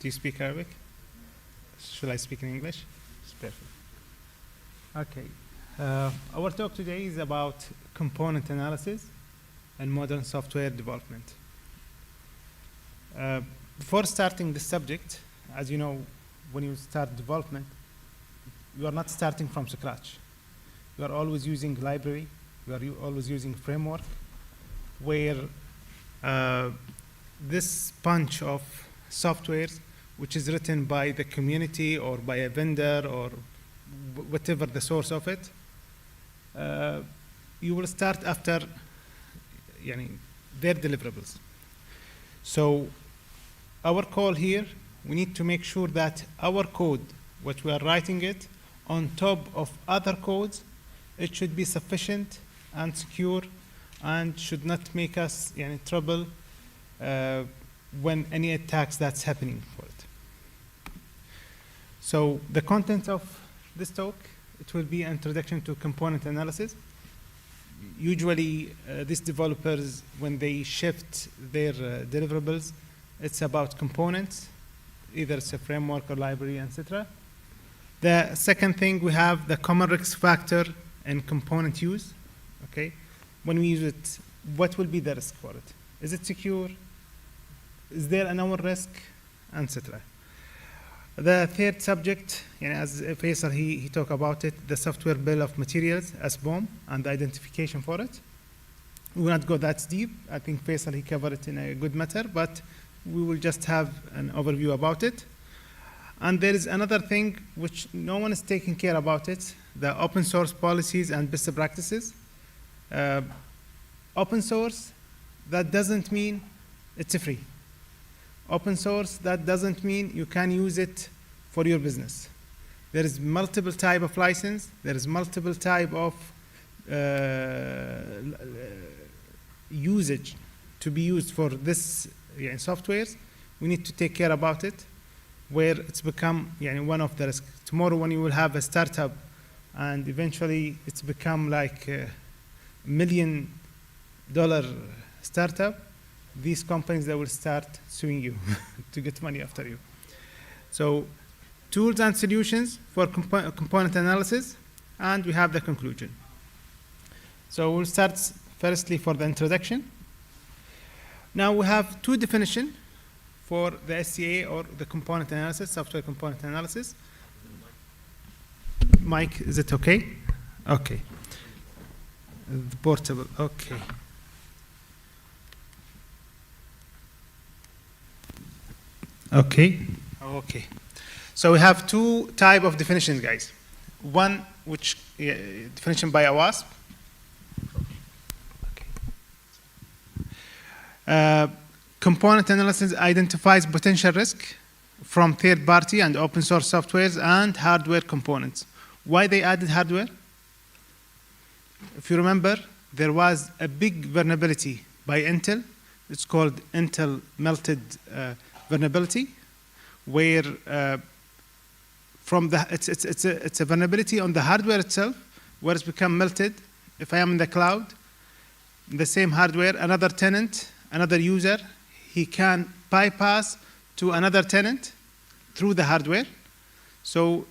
Do you speak Arabic? Should I speak in English? It's perfect. Okay. Our talk today is about component analysis and modern software development. Before starting this subject, as you know, when you start development, you are not starting from scratch. You are always using library. You are always using framework, where this bunch of softwares, which is written by the community or by a vendor or whatever the source of it, you will start after their deliverables. So our call here, we need to make sure that our code, what we are writing it, on top of other codes, it should be sufficient and secure and should not make us trouble when any attacks that's happening for it. So the content of this talk, it will be introduction to component analysis. Usually these developers, when they shift their deliverables, it's about components, either it's a framework or library, etc. The second thing, we have the common risk factor and component use. Okay, when we use it, what will be the risk for it? Is it secure? Is there a known risk, etc. The third subject, as Faisal he talked about it, the software bill of materials as BOM and the identification for it. We will not go that deep. I think Faisal he covered it in a good matter, but we will just have an overview about it. And there is another thing which no one is taking care about it, the open source policies and best practices. Open source, that doesn't mean it's free. Open source, that doesn't mean you can use it for your business. There is multiple type of license. There is multiple type of usage to be used for this softwares. We need to take care about it, where it's become one of the risks. Tomorrow when you will have a startup and eventually it's become like $1 million startup, these companies that will start suing you to get money after you. So tools and solutions for component analysis, and we have the conclusion. So we'll start firstly for the introduction. Now we have two definitions for the SCA or the component analysis, software component analysis. Mike, is it okay? Okay. The portable, okay. Okay. Okay. So we have two type of definitions, guys. One, which definition by OWASP. Okay. Component analysis identifies potential risk from third-party and open source softwares and hardware components. Why they added hardware? If you remember, there was a big vulnerability by Intel. It's called Intel melted vulnerability, where it's a vulnerability on the hardware itself, where it's become melted. If I am in the cloud, the same hardware, another tenant, another user, he can bypass to another tenant through the hardware. So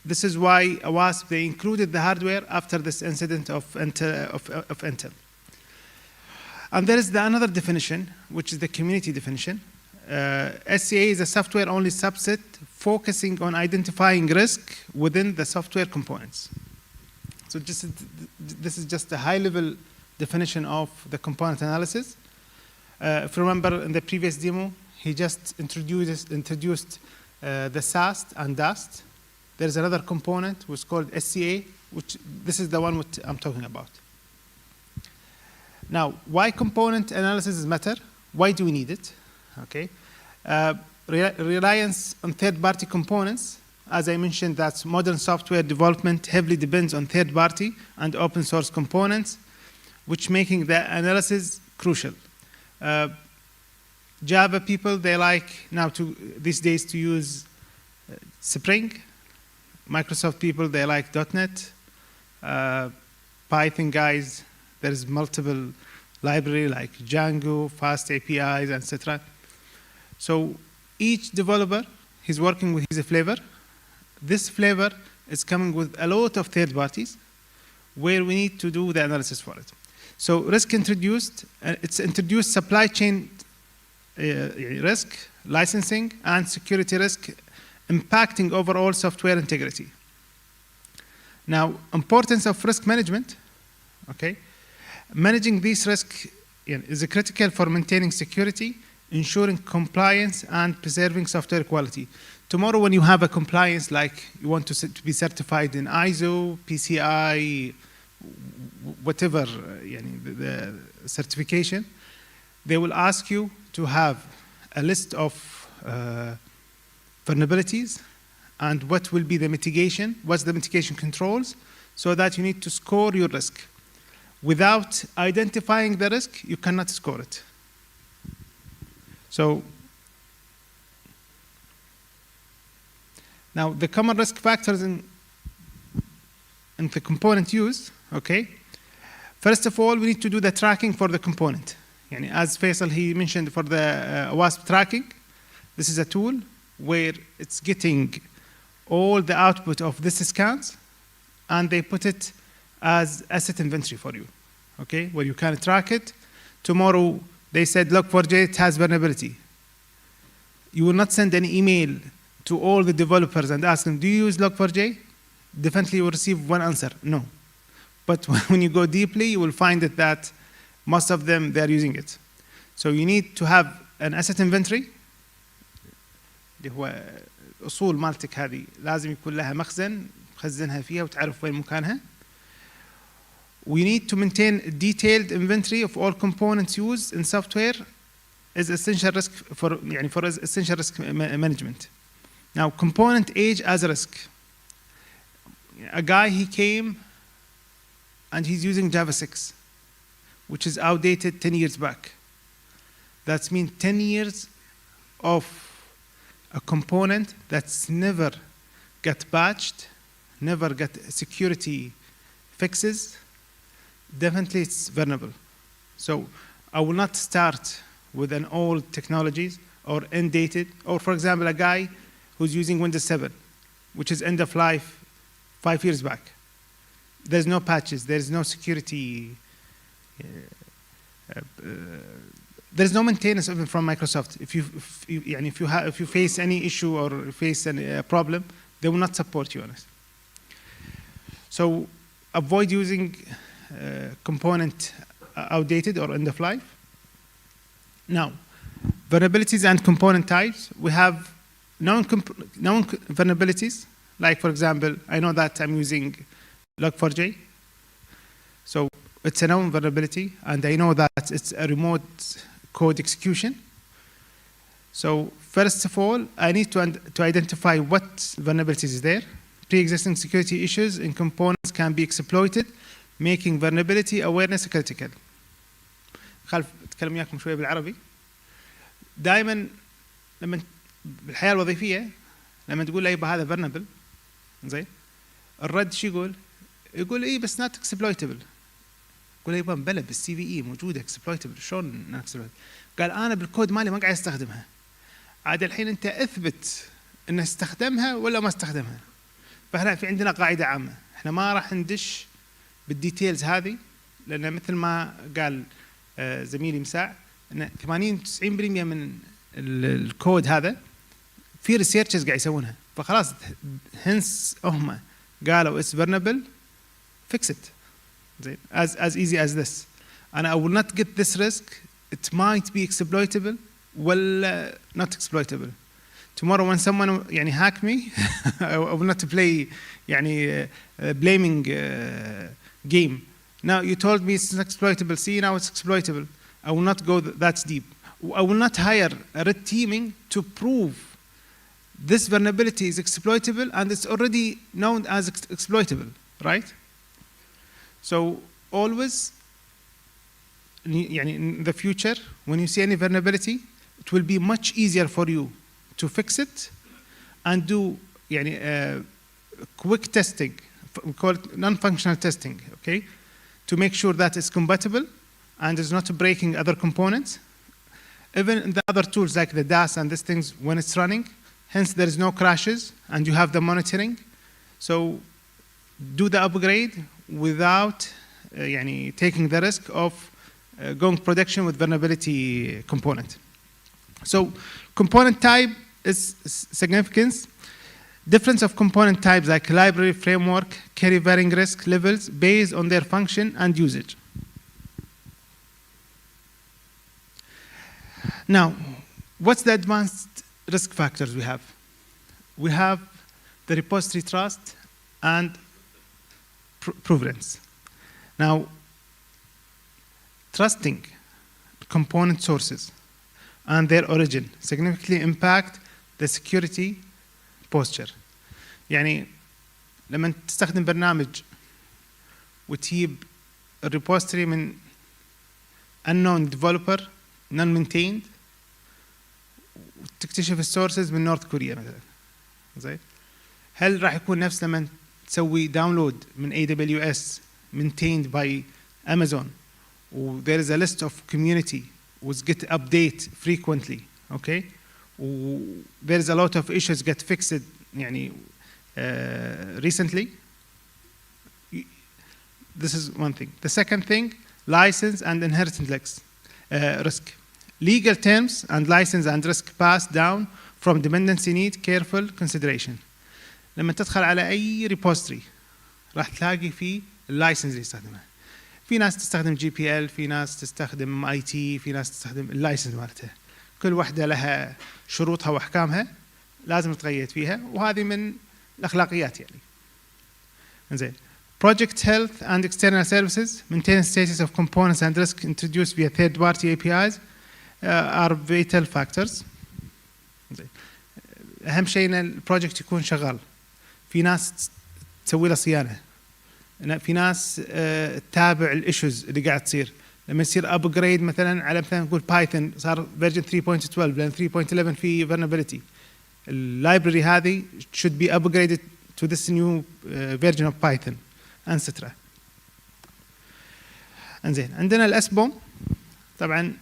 this is why OWASP, they included the hardware after this incident of Intel. And there is another definition, which is the community definition. SCA is a software-only subset focusing on identifying risk within the software components. So this is just a high-level definition of the component analysis. If you remember in the previous demo, he just introduced the SAST and DAST. There's another component which is called SCA, which this is the one which I'm talking about. Now, why component analysis matter? Why do we need it? Okay. Reliance on third-party components. As I mentioned, that modern software development heavily depends on third-party and open source components, which making the analysis crucial. Java people, they like now these days to use Spring. Microsoft people, they like .NET. Python guys, there's multiple library like Django, fast APIs, etc. So each developer, he's working with his flavor. This flavor is coming with a lot of third parties where we need to do the analysis for it. So risk introduced, it's introduced supply chain risk, licensing, and security risk impacting overall software integrity. Now, importance of risk management, okay? Managing these risks is critical for maintaining security, ensuring compliance, and preserving software quality. Tomorrow, when you have a compliance, like you want to be certified in ISO, PCI, whatever the certification, they will ask you to have a list of vulnerabilities and what will be the mitigation, what's the mitigation controls, so that you need to score your risk. Without identifying the risk, you cannot score it. So now the common risk factors in the component use, okay? First of all, we need to do the tracking for the component. As Faisal, he mentioned for the OWASP tracking, this is a tool where it's getting all the output of this scans, and they put it as asset inventory for you, okay? Where you can track it. Tomorrow, they said Log4j, it has vulnerability. You will not send an email to all the developers and ask them, do you use Log4j? Definitely you will receive one answer, no. But when you go deeply, you will find that most of them, they're using it. So you need to have an asset inventory. اللي هو أصول مالتك هذه لازم يكون لها مخزن تخزنها فيها وتعرف وين مكانها. We need to maintain a detailed inventory of all components used in software is essential risk for essential risk management. Now, component age as a risk. A guy, he came and he's using Java 6, which is outdated 10 years back. That means 10 years of a component that's never got patched, never got security fixes. Definitely it's vulnerable. So I will not start with an old technologies or undated, or for example, a guy who's using Windows 7, which is end of life 5 years back. There's no patches, there's no security, there's no maintenance even from Microsoft. If you face any issue or face a problem, they will not support you on it. So avoid using component outdated or end of life. Now, vulnerabilities and component types. We have known vulnerabilities. Like, for example, I know that I'm using Log4j. So it's a known vulnerability, and I know that it's a remote code execution. So first of all, I need to identify what vulnerabilities is there. Pre-existing security issues in components can be exploited, making vulnerability awareness critical. خالف أتكلم وياكم شوية بالعربي. دائما لما بالحياة الوظيفية لما تقول لي يبقى هذا vulnerable زين الرد شو يقول؟ يقول إيه بس not exploitable. يقول لي يبقى بلى بالسي في إي موجودة exploitable شلون exploitable؟ قال أنا بالكود مالي ما قاعد أستخدمها. عاد الحين أنت أثبت إن استخدمها ولا ما استخدمها. فهنا في عندنا قاعدة عامة، إحنا ما راح ندش بالديتيلز هذه، لأن مثل ما قال زميلي مساع إن 80-90% من الكود هذا في ريسيرشز قاعد يسوونها، فخلاص هنس هم قالوا it's vulnerable, fix it. زين as easy as this. And I will not get this risk. It might be exploitable ولا not exploitable. Tomorrow when someone hack me, I will not play blaming game. Now you told me it's exploitable. See, now it's exploitable. I will not go that deep. I will not hire a red teaming to prove this vulnerability is exploitable and it's already known as exploitable, right? So always, in the future, when you see any vulnerability, it will be much easier for you to fix it and do quick testing. We call it non-functional testing, okay? To make sure that it's compatible and is not breaking other components. even in the other tools like the DAS and these things, when it's running, hence there is no crashes and you have the monitoring. So do the upgrade without taking the risk of going production with vulnerability component. So component type is significance. Difference of component types like library, framework, carry varying risk levels based on their function and usage. Now, what's the advanced risk factors we have? We have the repository trust and provenance. Now, trusting component sources and their origin significantly impact the security posture. يعني لما تستخدم برنامج وتجيب الريبوستري من unknown developer non-maintained وتكتشف السورسز من نورث كوريا مثلا، زين، هل راح يكون نفس لما تسوي داونلود من AWS maintained by Amazon و there is a list of community which get update frequently, okay, there is a lot of issues get fixed يعني recently. This is one thing. The second thing, license and inheritance risk. Legal terms and license and risk passed down from dependency need careful consideration. لما تدخل على أي repository راح تلاقي فيه اللايسنس اللي يستخدمها. في ناس تستخدم GPL، في ناس تستخدم IT، في ناس تستخدم اللايسنس مالتها. كل واحدة لها شروطها وأحكامها لازم تقيد فيها، وهذه من الأخلاقيات يعني. إنزين. Project health and external services, maintenance status of components and risk introduced via third-party APIs are vital factors. إنزين. أهم شيء إن البروجكت يكون شغال. في ناس تسوي له صيانة. في ناس تتابع الإيشوز اللي قاعد تصير. لما يصير أبجريد مثلا على مثلا نقول بايثون صار فيرجن 3.12 لأن 3.11 في vulnerability. اللايبرري هذه should be upgraded to this new version of Python, etc. انزين عندنا الأسبوم. طبعا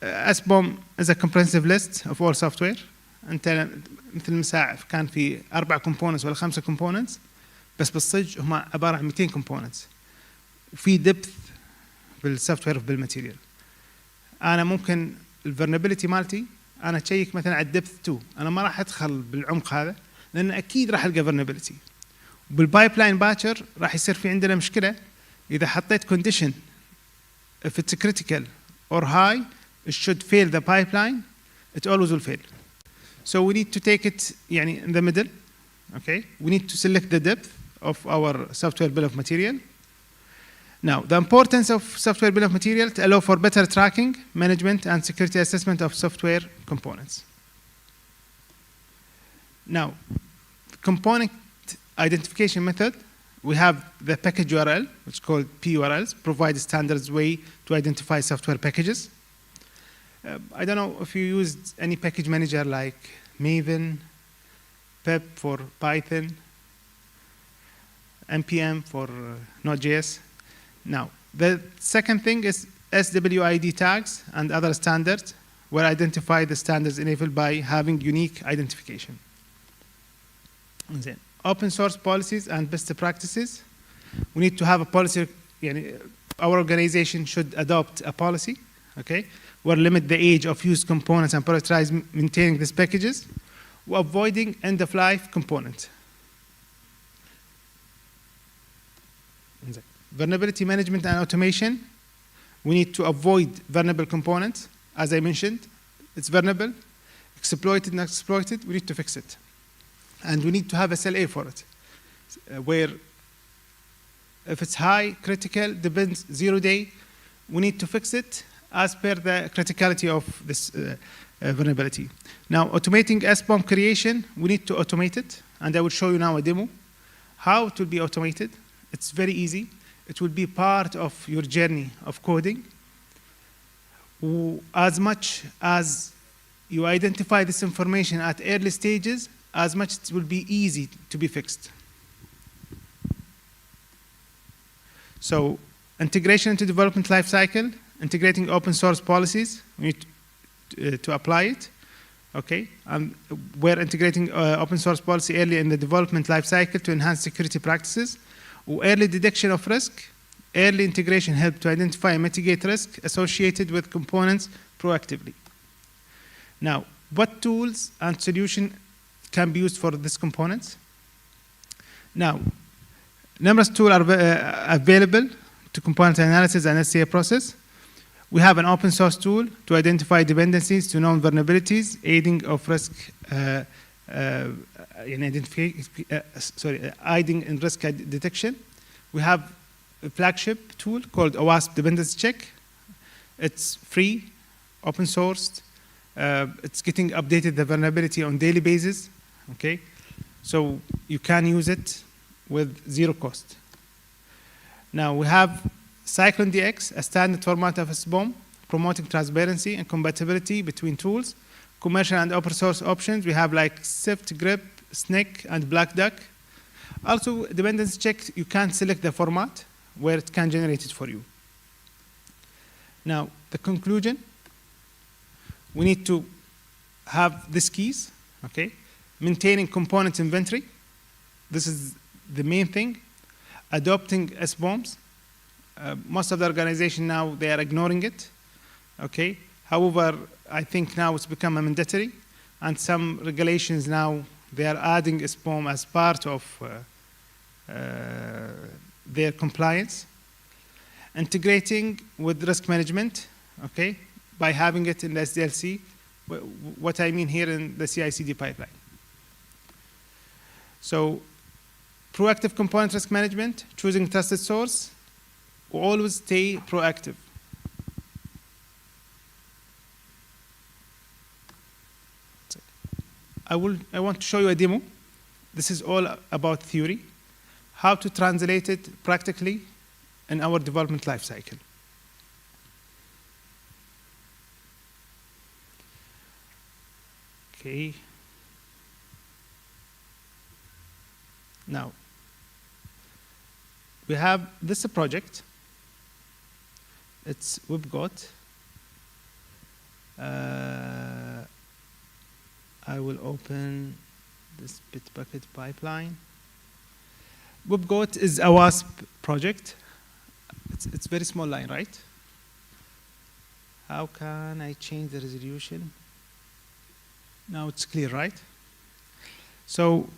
أسبوم is a comprehensive list of all software. أنت مثل مساع كان في 4 components ولا 5 components، بس بالصج هم عبارة عن 200 components. وفي depth بالسوفت وير بالماتيريال. أنا ممكن الفولنربيلتي مالتي أنا أشيك مثلا على الدبث 2، أنا ما راح أدخل بالعمق هذا لأن أكيد راح ألقى فولنربيلتي. وبالبايبلاين باتشر راح يصير في عندنا مشكلة إذا حطيت condition if it's critical or high it should fail the pipeline, it always will fail. So we need to take it يعني in the middle, okay? We need to select the depth of our software bill of material. Now, the importance of software bill of material to allow for better tracking, management, and security assessment of software components. Now, component identification method, we have the package URL, which is called PURLs, provide a standard way to identify software packages. I don't know if you used any package manager like Maven, pep for Python, npm for Node.js. Now, the second thing is SWID tags and other standards, where identify the standards enabled by having unique identification. And then, open source policies and best practices. We need to have a policy, our organization should adopt a policy, okay, where limit the age of used components and prioritize maintaining these packages, while avoiding end-of-life components. Vulnerability management and automation. We need to avoid vulnerable components. As I mentioned, it's vulnerable, exploited, not exploited, we need to fix it. And we need to have SLA for it, where if it's high, critical, depends 0 day, we need to fix it as per the criticality of this vulnerability. Now, automating SBOM creation, we need to automate it, and I will show you now a demo. How it will be automated. It's very easy. It will be part of your journey of coding. As much as you identify this information at early stages, as much it will be easy to be fixed. So, integration into development lifecycle, integrating open source policies. We need to apply it. Okay, we're integrating open source policy early in the development lifecycle to enhance security practices. Early detection of risk, early integration help to identify and mitigate risk associated with components proactively. Now, what tools and solutions can be used for these components? Now, numerous tools are available to component analysis and SCA process. We have an open source tool to identify dependencies to known vulnerabilities, aiding of risk aiding in risk detection. We have a flagship tool called OWASP Dependency-Check. It's free, open sourced. It's getting updated the vulnerability on daily basis. Okay, so you can use it with zero cost. Now we have Cyclone DX, a standard format of SBOM, promoting transparency and compatibility between tools. Commercial and open source options, we have like Sift, Grip, Snyk, and Black Duck. Also, Dependency-Check, you can select the format where it can generate it for you. Now, the conclusion, we need to have these keys, okay? Maintaining component inventory. This is the main thing. Adopting SBOMs. Most of the organization now, they are ignoring it, okay? However, I think now it's become a mandatory, and some regulations now, they are adding SBOM as part of their compliance. Integrating with risk management, okay, by having it in the SDLC, what I mean here in the CI/CD pipeline. So, proactive component risk management, choosing trusted source, always stay proactive. I want to show you a demo. This is all about theory, how to translate it practically in our development lifecycle. Okay. Now, we have this project. It's WebGoat. I will open this Bitbucket pipeline. WebGoat is a OWASP project. It's very small line, right? How can I change the resolution? Now it's clear, right? So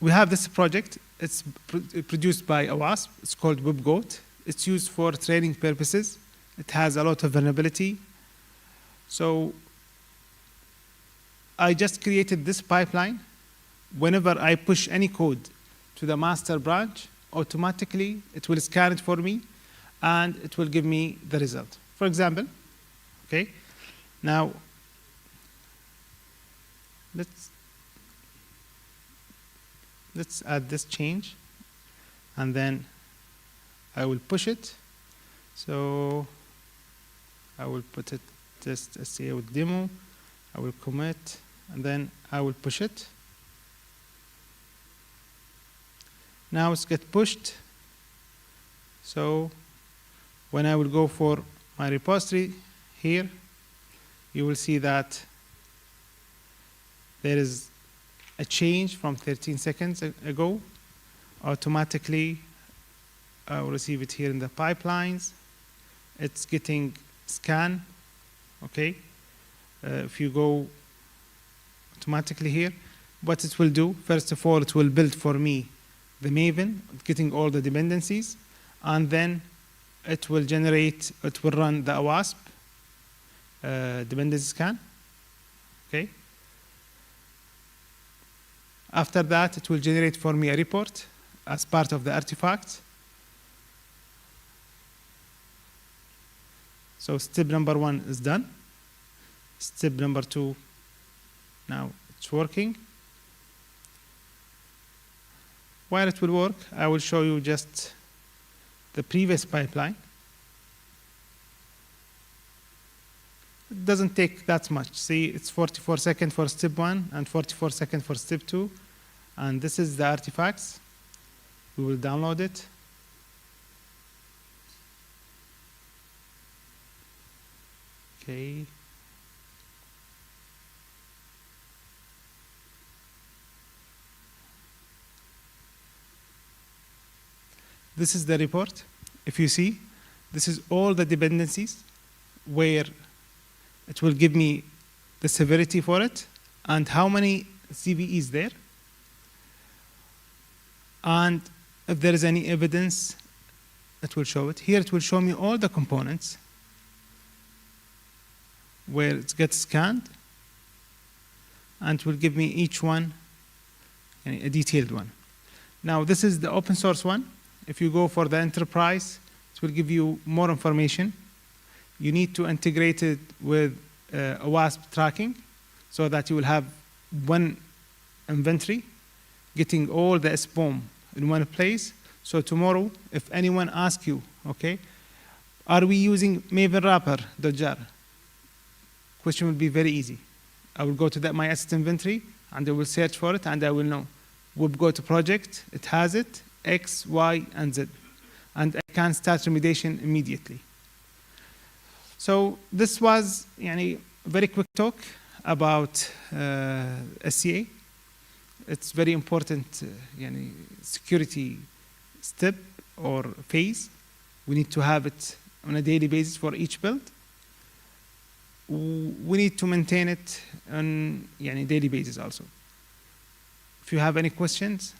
we have this project. It's produced by OWASP. It's called WebGoat. It's used for training purposes. It has a lot of vulnerability. So I just created this pipeline. Whenever I push any code to the master branch, automatically it will scan it for me, and it will give me the result. For example, okay, now let's add this change, and then I will push it. So I will put it just SCA with demo. I will commit, and then I will push it. Now it's get pushed. So when I will go for my repository here, you will see that there is a change from 13 seconds ago. Automatically, I will receive it here in the pipelines. It's getting scanned, okay? If you go automatically here, what it will do, first of all, it will build for me the Maven, getting all the dependencies, and then it will run the OWASP dependency scan, okay? After that, it will generate for me a report as part of the artifacts. So step number 1 is done. Step number 2, now it's working. While it will work, I will show you just the previous pipeline. It doesn't take that much. See, it's 44 seconds for step 1 and 44 seconds for step 2. And this is the artifacts. We will download it. Okay. this is the report. If you see, this is all the dependencies where it will give me the severity for it and how many CVEs there. And if there is any evidence, it will show it. Here it will show me all the components where it gets scanned, and it will give me each one a detailed one. Now this is the open source one. If you go for the enterprise, it will give you more information. You need to integrate it with OWASP tracking so that you will have one inventory, getting all the SBOM in one place. So tomorrow, if anyone asks you, okay, are we using Maven wrapper.jar? Question will be very easy. I will go to that my asset inventory and I will search for it and I will know. We'll go to project, it has it, X, Y, and Z. And I can start remediation immediately. So this was a very quick talk about SCA. It's very important security step or phase. We need to have it on a daily basis for each build. We need to maintain it on a daily basis also. If you have any questions.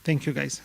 Thank you, guys.